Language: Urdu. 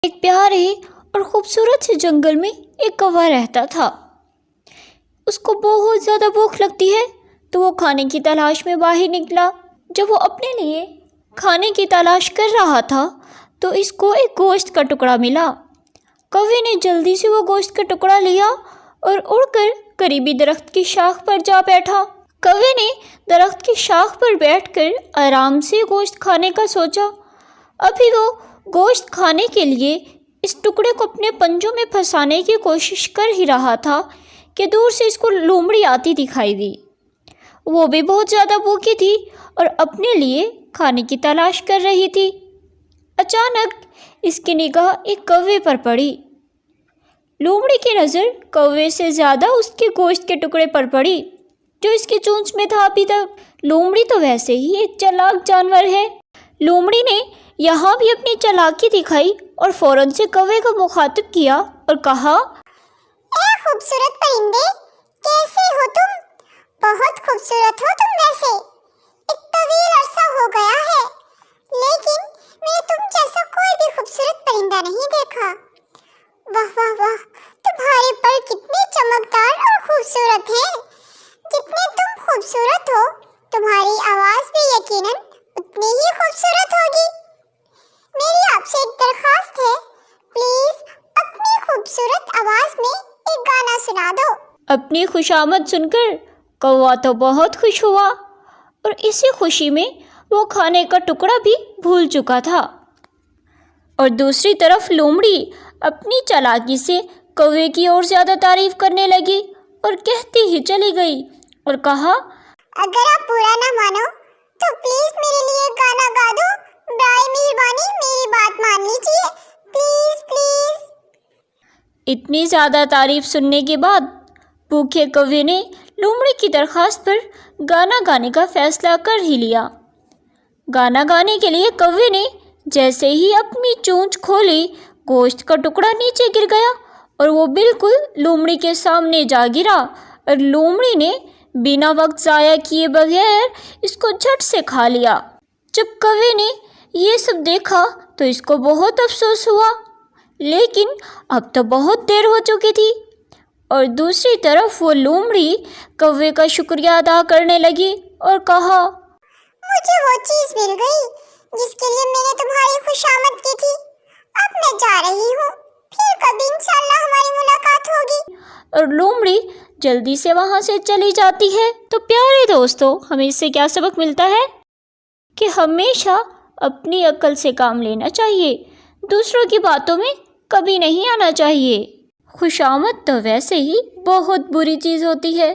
ایک پیارے اور خوبصورت سے جنگل میں ایک کوا رہتا تھا۔ اس کو بہت زیادہ بھوک لگتی ہے تو وہ کھانے کی تلاش میں باہر نکلا۔ جب وہ اپنے لیے کھانے کی تلاش کر رہا تھا تو اس کو ایک گوشت کا ٹکڑا ملا۔ کوے نے جلدی سے وہ گوشت کا ٹکڑا لیا اور اڑ کر قریبی درخت کی شاخ پر جا بیٹھا۔ کوے نے درخت کی شاخ پر بیٹھ کر آرام سے گوشت کھانے کا سوچا۔ ابھی وہ گوشت کھانے کے لیے اس ٹکڑے کو اپنے پنجوں میں پھنسانے کی کوشش کر ہی رہا تھا کہ دور سے اس کو لومڑی آتی دکھائی دی۔ وہ بھی بہت زیادہ بھوکی تھی اور اپنے لیے کھانے کی تلاش کر رہی تھی۔ اچانک اس کی نگاہ ایک کوے پر پڑی۔ لومڑی کی نظر کوے سے زیادہ اس کے گوشت کے ٹکڑے پر پڑی جو اس کی چونچ میں تھا ابھی تک۔ لومڑی تو ویسے ہی ایک چالاک جانور ہے۔ لومڑی نے یہاں بھی اپنی چالاکی دکھائی اور فوراً سے کوے کو مخاطب کیا اور کہا، اے خوبصورت پرندے، کیسے ہو تم؟ بہت خوبصورت ہو تم ویسے۔ ایک طویل عرصہ ہو گیا ہے لیکن میں نے تم جیسا کوئی بھی خوبصورت پرندہ نہیں دیکھا۔ واہ واہ واہ، تمہارے پر کتنے چمکدار اور خوبصورت ہیں۔ جتنے تم خوبصورت ہو تمہاری آواز بھی یقیناً اتنی ہی خوبصورت ہوگی۔ میری آپ سے ایک درخواست ہے، پلیز اپنی خوبصورت آواز میں ایک گانا سنا دو۔ اپنی خوشامد سن کر کوا تو بہت خوش ہوا اور اسی خوشی میں وہ کھانے کا ٹکڑا بھی بھول چکا تھا۔ اور دوسری طرف لومڑی اپنی چالاکی سے کوے کی اور زیادہ تعریف کرنے لگی اور کہتی ہی چلی گئی اور کہا، اگر آپ برا نہ مانو تو پلیز میرے لیے گانا گا دو۔ برائے مہربانی میری بات مان لیجیے، پلیز پلیز۔ اتنی زیادہ تعریف سننے کے بعد بھوکے کوے نے لومڑی کی درخواست پر گانا گانے کا فیصلہ کر ہی لیا۔ گانا گانے کے لیے کوے نے جیسے ہی اپنی چونچ کھولی، گوشت کا ٹکڑا نیچے گر گیا اور وہ بالکل لومڑی کے سامنے جا گرا اور لومڑی نے بنا وقت ضائع کیے بغیر اس کو جھٹ سے کھا لیا۔ جب کوے نے یہ سب دیکھا تو اس کو بہت افسوس ہوا، لیکن اب تو بہت دیر ہو چکی تھی۔ اور دوسری طرف وہ لومڑی کوے کا شکریہ ادا کرنے لگی اور کہا، مجھے وہ چیز مل گئی جس کے لیے میں نے تمہاری خوشامد کی تھی۔ اب میں جا رہی ہوں، پھر کبھی انشاءاللہ ہماری ملاقات ہوگی۔ اور لومڑی جلدی سے وہاں سے چلی جاتی ہے۔ تو پیارے دوستو، ہمیں اس سے کیا سبق ملتا ہے کہ ہمیشہ اپنی عقل سے کام لینا چاہیے، دوسروں کی باتوں میں کبھی نہیں آنا چاہیے۔ خوشامد تو ویسے ہی بہت بری چیز ہوتی ہے۔